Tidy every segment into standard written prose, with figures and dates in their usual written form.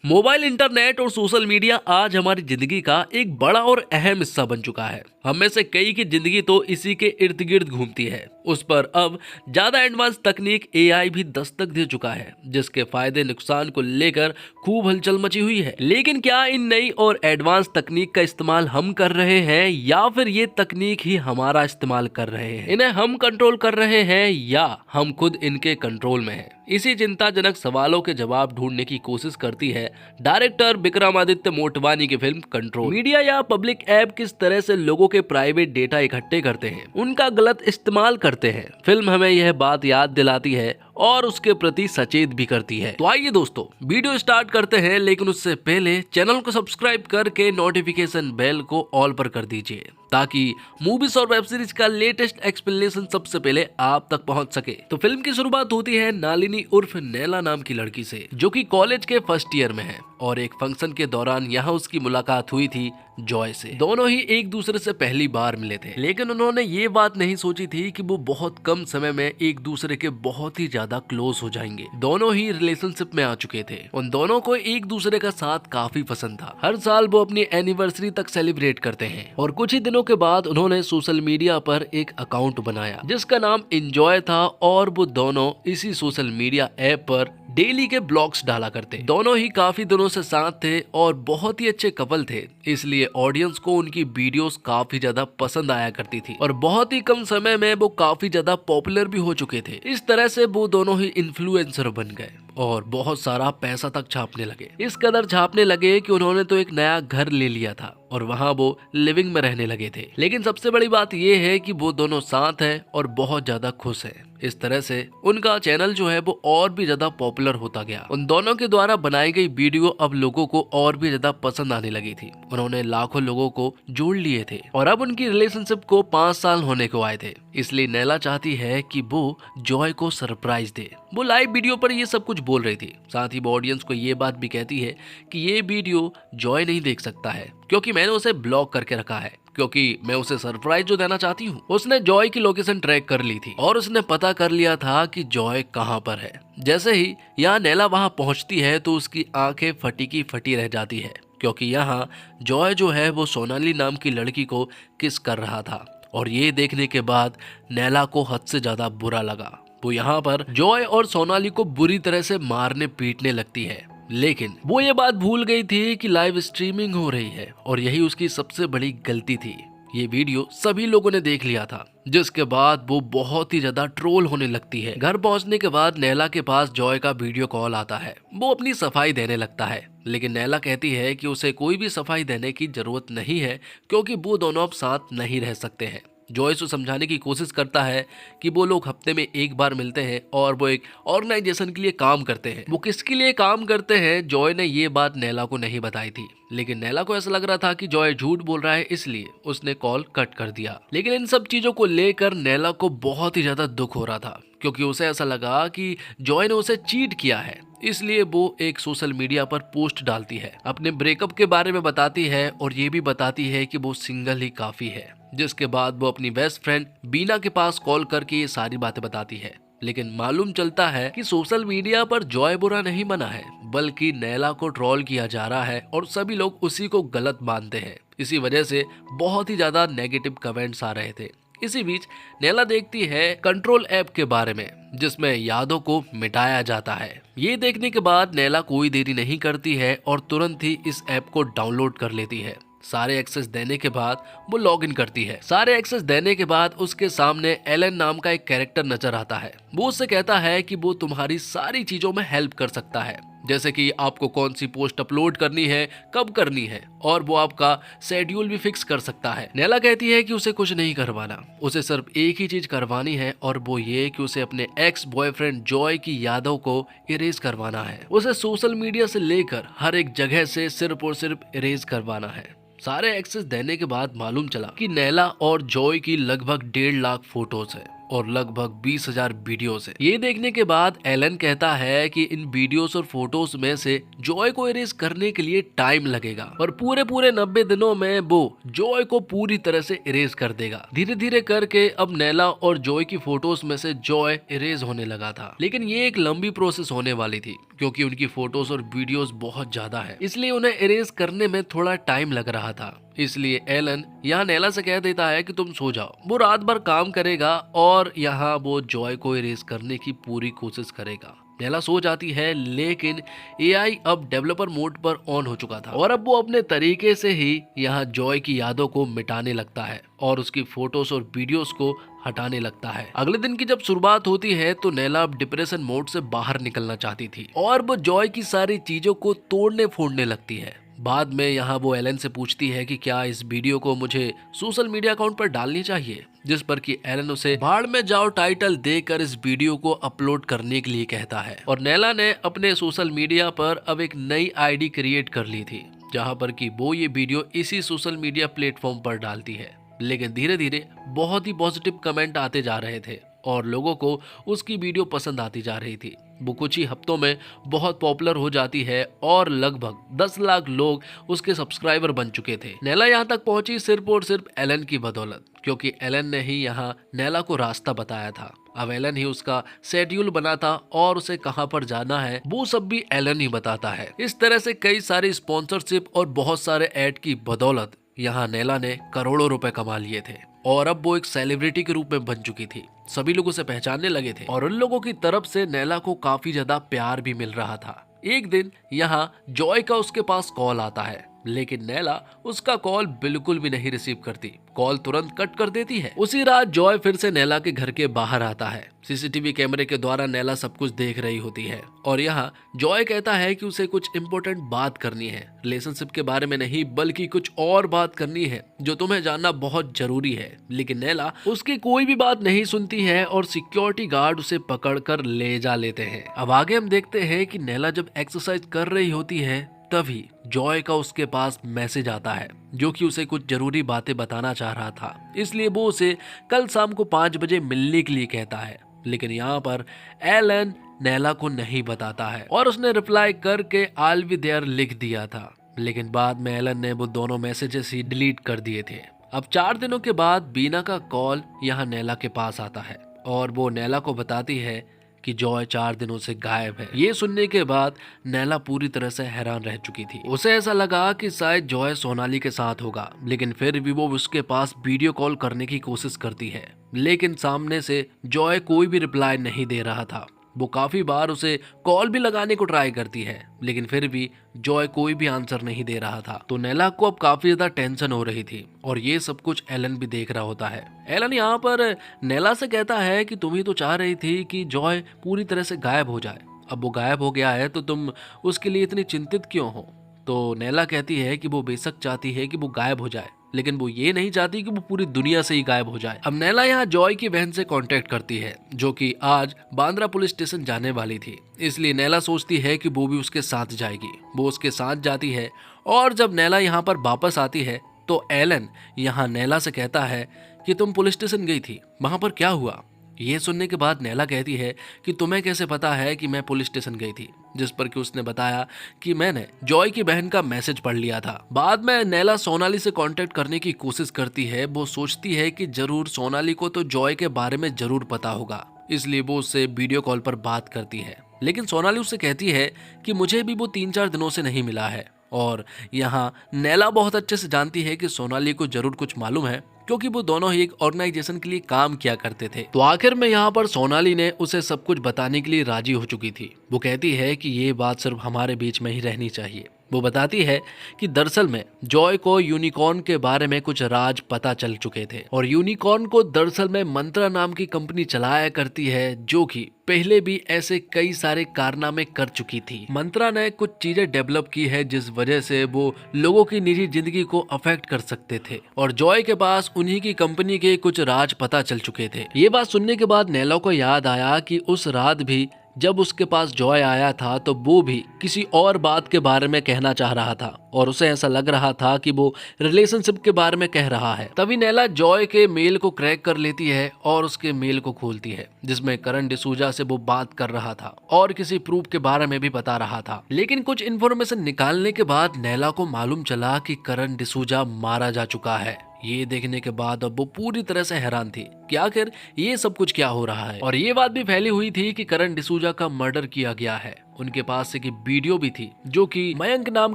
Mobile internet और social media आज हमारी जिंदगी का एक बड़ा और अहम हिस्सा बन चुका है। हम में से कई की जिंदगी तो इसी के इर्द गिर्द घूमती है। उस पर अब ज्यादा एडवांस तकनीक एआई भी दस्तक दे चुका है, जिसके फायदे नुकसान को लेकर खूब हलचल मची हुई है। लेकिन क्या इन नई और एडवांस तकनीक का इस्तेमाल हम कर रहे हैं या फिर ये तकनीक ही हमारा इस्तेमाल कर रहे हैं? इन्हें हम कंट्रोल कर रहे हैं या हम खुद इनके कंट्रोल में हैं? इसी चिंताजनक सवालों के जवाब ढूंढने की कोशिश करती है डायरेक्टर विक्रमादित्य मोटवानी की फिल्म कंट्रोल। मीडिया या पब्लिक ऐप किस तरह से लोगों के प्राइवेट डेटा इकट्ठे करते हैं, उनका गलत इस्तेमाल करते हैं। फिल्म हमें यह बात याद दिलाती है और उसके प्रति सचेत भी करती है। तो आइए दोस्तों, वीडियो स्टार्ट करते हैं, लेकिन उससे पहले चैनल को सब्सक्राइब करके नोटिफिकेशन बेल को ऑल पर कर दीजिए, ताकि मूवीज और वेब सीरीज का लेटेस्ट एक्सप्लेनेशन सबसे पहले आप तक पहुंच सके। तो फिल्म की शुरुआत होती है नालिनी उर्फ नैला नाम की लड़की से, जो कि कॉलेज के फर्स्ट ईयर में है और एक फंक्शन के दौरान यहाँ उसकी मुलाकात हुई थी जॉय से। दोनों ही एक दूसरे से पहली बार मिले थे, लेकिन उन्होंने ये बात नहीं सोची थी कि वो बहुत कम समय में एक दूसरे के बहुत ही ज्यादा क्लोज हो जाएंगे। दोनों ही रिलेशनशिप में आ चुके थे। उन दोनों को एक दूसरे का साथ काफी पसंद था। हर साल वो अपनी एनिवर्सरी तक सेलिब्रेट करते हैं और कुछ ही दिनों के बाद उन्होंने सोशल मीडिया पर एक अकाउंट बनाया जिसका नाम एंजॉय था और वो दोनों इसी सोशल मीडिया ऐप पर डेली के ब्लॉग्स डाला करते। दोनों ही काफी दिनों से साथ थे और बहुत ही अच्छे कपल थे, इसलिए ऑडियंस को उनकी वीडियोस काफी ज्यादा पसंद आया करती थी और बहुत ही कम समय में वो काफी ज्यादा पॉपुलर भी हो चुके थे। इस तरह से वो दोनों ही इन्फ्लुएंसर बन गए और बहुत सारा पैसा तक छापने लगे। इस कदर छापने लगे कि उन्होंने तो एक नया घर ले लिया था और वहाँ वो लिविंग में रहने लगे थे। लेकिन सबसे बड़ी बात यह है कि वो दोनों साथ हैं और बहुत ज्यादा खुश हैं। इस तरह से उनका चैनल जो है वो और भी ज्यादा पॉपुलर होता गया। उन दोनों के द्वारा बनाई गई वीडियो अब लोगों को और भी ज्यादा पसंद आने लगी थी। उन्होंने लाखों लोगों को जोड़ लिए थे और अब उनकी रिलेशनशिप को 5 साल होने को आए थे। इसलिए नैला चाहती है कि वो जॉय को सरप्राइज दे। वो लाइव वीडियो पर ये सब कुछ बोल रही थी। साथ ही वो ऑडियंस को ये बात भी कहती है कि ये वीडियो जॉय नहीं देख सकता है, क्योंकि मैंने उसे ब्लॉक करके रखा है, क्योंकि मैं उसे सरप्राइज जो देना चाहती हूँ। उसने जॉय की लोकेशन ट्रैक कर ली थी और उसने पता कर लिया था कि जॉय कहाँ पर है। जैसे ही यहाँ नैला वहाँ पहुँचती है तो उसकी आंखें फटी की फटी रह जाती है, क्योंकि यहाँ जॉय जो है वो सोनाली नाम की लड़की को किस कर रहा था। और ये देखने के बाद नैला को हद से ज्यादा बुरा लगा। वो यहाँ पर जॉय और सोनाली को बुरी तरह से मारने पीटने लगती है, लेकिन वो ये बात भूल गई थी कि लाइव स्ट्रीमिंग हो रही है और यही उसकी सबसे बड़ी गलती थी। ये वीडियो सभी लोगों ने देख लिया था, जिसके बाद वो बहुत ही ज्यादा ट्रोल होने लगती है। घर पहुंचने के बाद नैला के पास जॉय का वीडियो कॉल आता है। वो अपनी सफाई देने लगता है, लेकिन नैला कहती है कि उसे कोई भी सफाई देने की जरूरत नहीं है, क्योंकि वो दोनों अब साथ नहीं रह सकते हैं। जॉय उसे समझाने की कोशिश करता है कि वो लोग हफ्ते में एक बार मिलते हैं और वो एक ऑर्गेनाइजेशन के लिए काम करते हैं। वो किसके लिए काम करते हैं, जॉय ने ये बात नैला को नहीं बताई थी, लेकिन नैला को ऐसा लग रहा था कि जॉय झूठ बोल रहा है, इसलिए उसने कॉल कट कर दिया। लेकिन इन सब चीजों को लेकर नैला को बहुत ही ज्यादा दुख हो रहा था, क्योंकि उसे ऐसा लगा कि जॉय ने उसे चीट किया है। इसलिए वो एक सोशल मीडिया पर पोस्ट डालती है, अपने ब्रेकअप के बारे में बताती है और ये भी बताती है कि वो सिंगल ही काफी है। जिसके बाद वो अपनी बेस्ट फ्रेंड बीना के पास कॉल करके ये सारी बातें बताती है। लेकिन मालूम चलता है कि सोशल मीडिया पर जॉय बुरा नहीं बना है, बल्कि नैला को ट्रोल किया जा रहा है और सभी लोग उसी को गलत मानते हैं। इसी वजह से बहुत ही ज्यादा नेगेटिव कमेंट्स आ रहे थे। इसी बीच नैला देखती है कंट्रोल ऐप के बारे में, जिसमें यादों को मिटाया जाता है। ये देखने के बाद नैला कोई देरी नहीं करती है और तुरंत ही इस ऐप को डाउनलोड कर लेती है। सारे एक्सेस देने के बाद वो लॉग इन करती है। सारे एक्सेस देने के बाद उसके सामने एलन नाम का एक कैरेक्टर नजर आता है। वो उससे कहता है कि वो तुम्हारी सारी चीजों में हेल्प कर सकता है, जैसे कि आपको कौन सी पोस्ट अपलोड करनी है, कब करनी है, और वो आपका शेड्यूल भी फिक्स कर सकता है। नैला कहती है कि उसे कुछ नहीं करवाना, उसे सिर्फ एक ही चीज करवानी है और वो ये कि उसे अपने एक्स बॉयफ्रेंड जॉय की यादों को इरेज करवाना है। उसे सोशल मीडिया से लेकर हर एक जगह से सिर्फ और सिर्फ इरेज करवाना है। सारे एक्सेस देने के बाद मालूम चला कि नैला और जॉय की लगभग 1.5 लाख फोटोज है और लगभग 20,000 वीडियोस है। ये देखने के बाद एलन कहता है कि इन वीडियोस और फोटोज में से जॉय को इरेज करने के लिए टाइम लगेगा और पूरे 90 दिनों में वो जॉय को पूरी तरह से इरेज कर देगा। धीरे धीरे करके अब नैला और जॉय की फोटोज में से जॉय इरेज होने लगा था, लेकिन ये एक लंबी प्रोसेस होने वाली थी, क्योंकि उनकी फोटोज और वीडियोस बहुत ज्यादा है, इसलिए उन्हें इरेज करने में थोड़ा टाइम लग रहा था। इसलिए एलन यहाँ नेला से कह देता है कि तुम सो जाओ। वो रात भर काम करेगा और यहाँ वो जॉय को इरेज करने की पूरी कोशिश करेगा। नेला सो जाती है, लेकिन एआई अब डेवलपर मोड पर ऑन हो चुका था और अब वो अपने तरीके से ही यहाँ जॉय की यादों को मिटाने लगता है और उसकी फोटोज और वीडियोस को हटाने लगता है। अगले दिन की जब शुरुआत होती है तो नेला अब डिप्रेशन मोड से बाहर निकलना चाहती थी और वो जॉय की सारी चीजों को तोड़ने फोड़ने लगती है। बाद में यहाँ वो एलन से पूछती है कि क्या इस वीडियो को मुझे सोशल मीडिया अकाउंट पर डालनी चाहिए, जिस पर कि एलन उसे भाड़ में जाओ टाइटल देकर इस वीडियो को अपलोड करने के लिए कहता है। और नेला ने अपने सोशल मीडिया पर अब एक नई आईडी क्रिएट कर ली थी, जहाँ पर कि वो ये वीडियो इसी सोशल मीडिया प्लेटफॉर्म पर डालती है। लेकिन धीरे धीरे बहुत ही पॉजिटिव कमेंट आते जा रहे थे और लोगों को उसकी वीडियो पसंद आती जा रही थी। वो कुछ ही हफ्तों में बहुत पॉपुलर हो जाती है और लगभग 10 लाख लोग उसके सब्सक्राइबर बन चुके थे। नेला यहाँ तक पहुंची सिर्फ और सिर्फ एलन की बदौलत, क्योंकि एलन ने ही यहाँ नेला को रास्ता बताया था। अब एलन ही उसका शेड्यूल बनाता और उसे कहां पर जाना है वो सब भी एलन ही बताता है। इस तरह से कई सारी स्पॉन्सरशिप और बहुत सारे ऐड की बदौलत यहाँ नेला ने करोड़ों रुपए कमा लिए थे और अब वो एक सेलिब्रिटी के रूप में बन चुकी थी। सभी लोग उसे पहचानने लगे थे और उन लोगों की तरफ से नेला को काफी ज्यादा प्यार भी मिल रहा था। एक दिन यहाँ जॉय का उसके पास कॉल आता है, लेकिन नेला उसका कॉल बिल्कुल भी नहीं रिसीव करती, कॉल तुरंत कट कर देती है। उसी रात जॉय फिर से नेला के घर के बाहर आता है। सीसीटीवी कैमरे के द्वारा नेला सब कुछ देख रही होती है और यहाँ जॉय कहता है कि उसे कुछ इम्पोर्टेंट बात करनी है, रिलेशनशिप के बारे में नहीं बल्कि कुछ और बात करनी है जो तुम्हें जानना बहुत जरूरी है। लेकिन नेला उसकी कोई भी बात नहीं सुनती है और सिक्योरिटी गार्ड उसे पकड़ कर ले जा लेते हैं। अब आगे हम देखते हैं कि नेला जब एक्सरसाइज कर रही होती है तभी जॉय का उसके पास मैसेज आता है, जो कि उसे कुछ जरूरी बातें बताना चाह रहा था। इसलिए वो उसे कल शाम को 5 बजे मिलने के लिए कहता है। लेकिन यहाँ पर एलन नेला को नहीं बताता है और उसने रिप्लाई करके आई विल बी देयर लिख दिया था। लेकिन बाद में एलन ने वो दोनों मैसेजेस ही डिलीट कर दिए थे। अब 4 दिनों के बाद बीना का कॉल यहाँ नेला के पास आता है और वो नेला को बताती है कि जॉय 4 दिनों से गायब है। ये सुनने के बाद नेला पूरी तरह से हैरान रह चुकी थी। उसे ऐसा लगा कि शायद जॉय सोनाली के साथ होगा, लेकिन फिर भी वो उसके पास वीडियो कॉल करने की कोशिश करती है, लेकिन सामने से जॉय कोई भी रिप्लाई नहीं दे रहा था। वो काफी बार उसे कॉल भी लगाने को ट्राई करती है, लेकिन फिर भी जॉय कोई भी आंसर नहीं दे रहा था। तो नेला को अब काफी ज्यादा टेंशन हो रही थी और ये सब कुछ एलन भी देख रहा होता है। एलन यहाँ पर नेला से कहता है कि तुम ही तो चाह रही थी कि जॉय पूरी तरह से गायब हो जाए, अब वो गायब हो गया है तो तुम उसके लिए इतनी चिंतित क्यों हो। तो नेला कहती है कि वो बेशक चाहती है कि वो गायब हो जाए, लेकिन वो ये नहीं चाहती कि वो पूरी दुनिया से ही गायब हो जाए। अब नेला यहाँ जॉय की बहन से कांटेक्ट करती है, जो कि आज बांद्रा पुलिस स्टेशन जाने वाली थी। इसलिए नेला सोचती है कि वो भी उसके साथ जाएगी। वो उसके साथ जाती है और जब नेला यहाँ पर वापस आती है तो एलन यहाँ नेला से कहता है कि तुम पुलिस स्टेशन गई थी, वहां पर क्या हुआ। ये सुनने के बाद नेला कहती है कि तुम्हें कैसे पता है कि मैं पुलिस स्टेशन गई थी, जिस पर कि उसने बताया कि मैंने जॉय की बहन का मैसेज पढ़ लिया था। बाद में नेला सोनाली से कांटेक्ट करने की कोशिश करती है। वो सोचती है कि जरूर सोनाली को तो जॉय के बारे में जरूर पता होगा, इसलिए वो उससे वीडियो कॉल पर बात करती है। लेकिन सोनाली उससे कहती है कि मुझे भी वो 3-4 दिनों से नहीं मिला है। और यहाँ नेला बहुत अच्छे से जानती है कि सोनाली को जरूर कुछ मालूम है, क्योंकि वो दोनों ही एक ऑर्गेनाइजेशन के लिए काम किया करते थे। तो आखिर में यहाँ पर सोनाली ने उसे सब कुछ बताने के लिए राजी हो चुकी थी। वो कहती है कि ये बात सिर्फ हमारे बीच में ही रहनी चाहिए। वो बताती है कि दरअसल में जॉय को यूनिकॉर्न के बारे में कुछ राज पता चल चुके थे और यूनिकॉर्न को दरअसल में मंत्रा नाम की कंपनी चलाया करती है, जो कि पहले भी ऐसे कई सारे कारनामे कर चुकी थी। मंत्रा ने कुछ चीजें डेवलप की है जिस वजह से वो लोगों की निजी जिंदगी को अफेक्ट कर सकते थे और जॉय के पास उन्हीं की कंपनी के कुछ राज पता चल चुके थे। ये बात सुनने के बाद नेला को याद आया कि उस रात भी जब उसके पास जॉय आया था तो वो भी किसी और बात के बारे में कहना चाह रहा था और उसे ऐसा लग रहा था कि वो रिलेशनशिप के बारे में कह रहा है। तभी नेला जॉय के मेल को क्रैक कर लेती है और उसके मेल को खोलती है, जिसमें करण डिसूजा से वो बात कर रहा था और किसी प्रूफ के बारे में भी बता रहा था। लेकिन कुछ इन्फॉर्मेशन निकालने के बाद नेला को मालूम चला कि करण डिसूजा मारा जा चुका है। ये देखने के बाद अब वो पूरी तरह से हैरान थी कि आखिर ये सब कुछ क्या हो रहा है। और ये बात भी फैली हुई थी कि करण डिसूजा का मर्डर किया गया है। उनके पास एक वीडियो भी थी जो कि मयंक नाम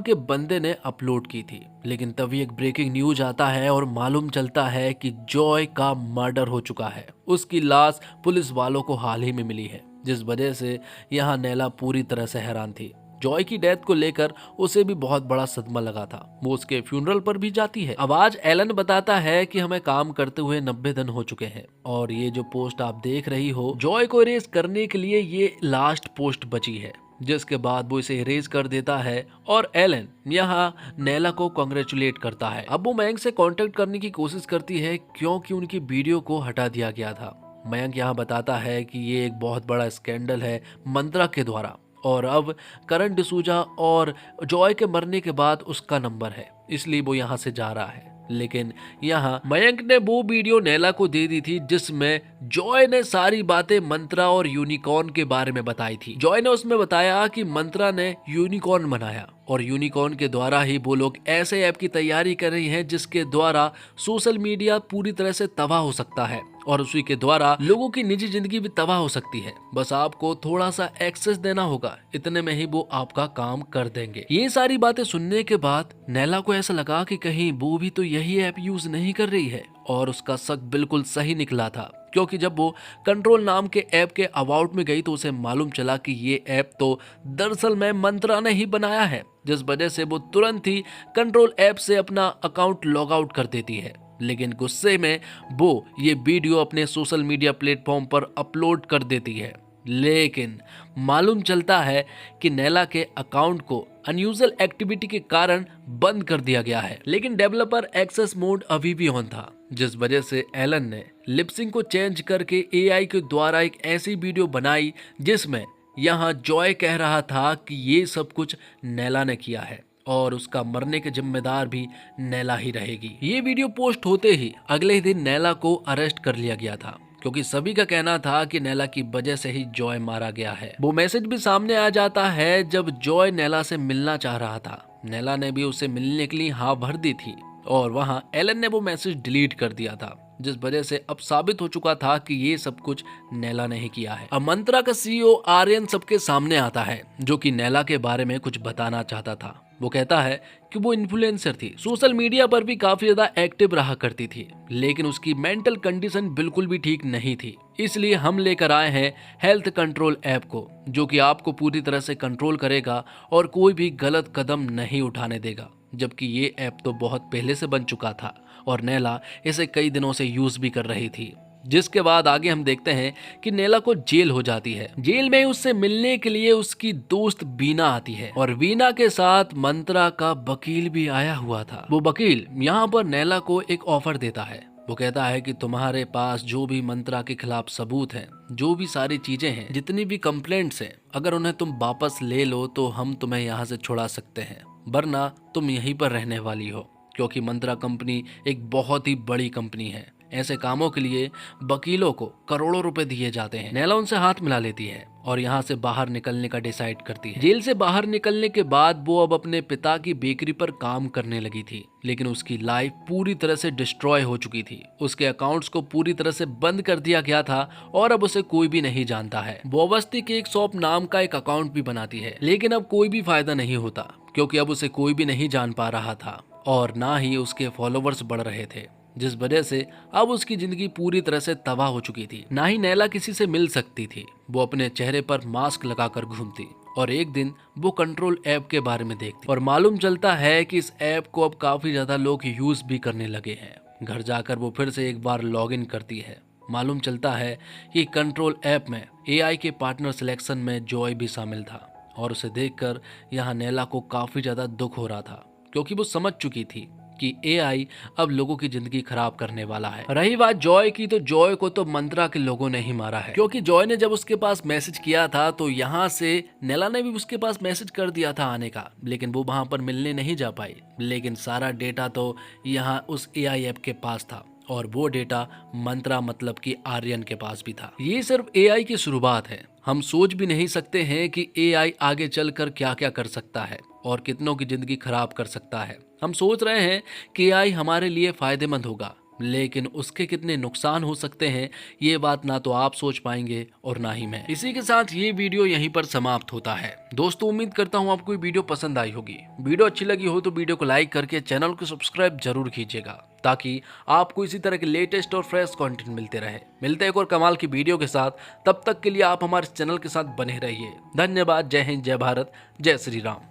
के बंदे ने अपलोड की थी। लेकिन तभी एक ब्रेकिंग न्यूज आता है और मालूम चलता है कि जॉय का मर्डर हो चुका है। उसकी लाश पुलिस वालों को हाल ही में मिली है, जिस वजह से यहाँ नैला पूरी तरह से हैरान थी। जॉय की डेथ को लेकर उसे भी बहुत बड़ा सदमा लगा था। वो उसके फ्यूनरल पर भी जाती है। अब आज एलन बताता है कि हमें काम करते हुए 90 दिन हो चुके हैं और ये जो पोस्ट आप देख रही हो, जॉय को इरेज करने के लिए ये लास्ट पोस्ट बची है, जिसके बाद वो इसे इरेज कर देता है और एलन यहाँ नैला को कांग्रेचुलेट करता है। अब वो मयंक से कांटेक्ट करने की कोशिश करती है क्योंकि उनकी वीडियो को हटा दिया गया था। मयंक यहाँ बताता है कि ये एक बहुत बड़ा स्कैंडल है मंत्रा के द्वारा और अब करण डिसूजा और जॉय के मरने के बाद उसका नंबर है, इसलिए वो यहाँ से जा रहा है। लेकिन यहाँ मयंक ने वो वीडियो नैला को दे दी थी जिसमें जॉय ने सारी बातें मंत्रा और यूनिकॉर्न के बारे में बताई थी। जॉय ने उसमें बताया कि मंत्रा ने यूनिकॉर्न बनाया और यूनिकॉर्न के द्वारा ही वो लोग ऐसे ऐप की तैयारी कर रही हैं जिसके द्वारा सोशल मीडिया पूरी तरह से तबाह हो सकता है और उसी के द्वारा लोगों की निजी जिंदगी भी तबाह हो सकती है। बस आपको थोड़ा सा एक्सेस देना होगा, इतने में ही वो आपका काम कर देंगे। ये सारी बातें सुनने के बाद नैला को ऐसा लगा कि कहीं वो भी तो यही ऐप यूज नहीं कर रही है और उसका शक बिल्कुल सही निकला था, क्योंकि जब वो कंट्रोल नाम के ऐप के अबाउट में गई तो उसे मालूम चला कि ये ऐप तो दरअसल में मंत्रा ने ही बनाया है, जिस वजह से वो तुरंत ही कंट्रोल ऐप से अपना अकाउंट लॉग आउट कर देती है। लेकिन गुस्से में वो ये वीडियो अपने सोशल मीडिया प्लेटफॉर्म पर अपलोड कर देती है। लेकिन मालूम चलता है कि नैला के अकाउंट को अनयूजुअल एक्टिविटी के कारण बंद कर दिया गया है, लेकिन डेवलपर एक्सेस मोड अभी भी ऑन था, जिस वजह से एलन ने लिपसिंग को चेंज करके एआई के द्वारा एक ऐसी वीडियो बनाई जिसमें यहाँ जॉय कह रहा था कि ये सब कुछ नैला ने किया है और उसका मरने के जिम्मेदार भी नैला ही रहेगी। ये वीडियो पोस्ट होते ही अगले ही दिन नैला को अरेस्ट कर लिया गया था, क्योंकि सभी का कहना था कि नैला की वजह से ही जॉय मारा गया है। वो मैसेज भी सामने आ जाता है जब जॉय नैला से मिलना चाह रहा था। नैला ने भी उसे मिलने के लिए हाँ भर दी थी और वहाँ एलन ने वो मैसेज डिलीट कर दिया था, जिस वजह से अब साबित हो चुका था कि ये सब कुछ नैला ने ही किया है। अब मंत्रा का सीईओ आर्यन सबके सामने आता है, जो कि नैला के बारे में कुछ बताना चाहता था। वो कहता है कि वो इन्फ्लुएंसर थी, सोशल मीडिया पर भी काफी ज्यादा एक्टिव रहा करती थी, लेकिन उसकी मेंटल कंडीशन बिल्कुल भी ठीक नहीं थी। इसलिए हम लेकर आए हैं हेल्थ कंट्रोल ऐप को, जो कि आपको पूरी तरह से कंट्रोल करेगा और कोई भी गलत कदम नहीं उठाने देगा। जबकि ये ऐप तो बहुत पहले से बन चुका था और नैला इसे कई दिनों से यूज भी कर रही थी। जिसके बाद आगे हम देखते हैं कि नैला को जेल हो जाती है। जेल में उससे मिलने के लिए उसकी दोस्त बीना आती है और बीना के साथ मंत्रा का वकील भी आया हुआ था। वो वकील यहाँ पर नैला को एक ऑफर देता है। वो कहता है कि तुम्हारे पास जो भी मंत्रा के खिलाफ सबूत हैं, जो भी सारी चीजें हैं, जितनी भी कंप्लेंट्स हैं, अगर उन्हें तुम वापस ले लो तो हम तुम्हें यहाँ से छुड़ा सकते हैं, वरना तुम यहीं पर रहने वाली हो, क्योंकि मंत्रा कंपनी एक बहुत ही बड़ी कंपनी है। ऐसे कामों के लिए वकीलों को करोड़ों रुपए दिए जाते हैं। नैला उनसे हाथ मिला लेती है और यहाँ से बाहर निकलने का डिसाइड करती है। जेल से बाहर निकलने के बाद वो अब अपने पिता की बेकरी पर काम करने लगी थी, लेकिन उसकी लाइफ पूरी तरह से डिस्ट्रॉय हो चुकी थी। उसके अकाउंट्स को पूरी तरह से बंद कर दिया गया था और अब उसे कोई भी नहीं जानता है। वो अवस्थी केक शॉप नाम का एक अकाउंट भी बनाती है, लेकिन अब कोई भी फायदा नहीं होता, क्योंकि अब उसे कोई भी नहीं जान पा रहा था और ना ही उसके फॉलोवर्स बढ़ रहे थे, जिस वजह से अब उसकी जिंदगी पूरी तरह से तबाह हो चुकी थी। ना ही नैला किसी से मिल सकती थी। वो अपने चेहरे पर मास्क लगाकर घूमती और एक दिन वो कंट्रोल ऐप के बारे में देखती और मालूम चलता है कि इस ऐप को अब काफी ज्यादा लोग यूज भी करने लगे हैं। घर जाकर वो फिर से एक बार लॉग इन करती है। मालूम चलता है कि कंट्रोल ऐप में एआई के पार्टनर सिलेक्शन में जॉय भी शामिल था और उसे देखकर यहाँ नैला को काफी ज्यादा दुख हो रहा था, क्योंकि वो समझ चुकी थी कि एआई अब लोगों की जिंदगी खराब करने वाला है। रही बात जॉय की, तो जॉय को तो मंत्रा के लोगों ने ही मारा है, क्योंकि जॉय ने जब उसके पास मैसेज किया था तो यहाँ से नैला ने भी उसके पास मैसेज कर दिया था आने का, लेकिन वो वहां पर मिलने नहीं जा पाई। लेकिन सारा डेटा तो यहाँ उस एआई ऐप के पास था और वो डेटा मंत्रा मतलब कि आर्यन के पास भी था। ये सिर्फ एआई की शुरुआत है। हम सोच भी नहीं सकते हैं कि एआई आगे चलकर क्या क्या कर सकता है और कितनों की जिंदगी खराब कर सकता है। हम सोच रहे हैं कि एआई हमारे लिए फायदेमंद होगा, लेकिन उसके कितने नुकसान हो सकते हैं ये बात ना तो आप सोच पाएंगे और ना ही मैं। इसी के साथ ये वीडियो यहीं पर समाप्त होता है। दोस्तों, उम्मीद करता हूँ आपको ये वीडियो पसंद आई होगी। वीडियो अच्छी लगी हो तो वीडियो को लाइक करके चैनल को सब्सक्राइब जरूर कीजिएगा, ताकि आपको इसी तरह के लेटेस्ट और फ्रेश कंटेंट मिलते रहे। मिलते हैं एक और कमाल की वीडियो के साथ, तब तक के लिए आप हमारे चैनल के साथ बने रहिए। धन्यवाद। जय हिंद, जय भारत, जय श्री राम।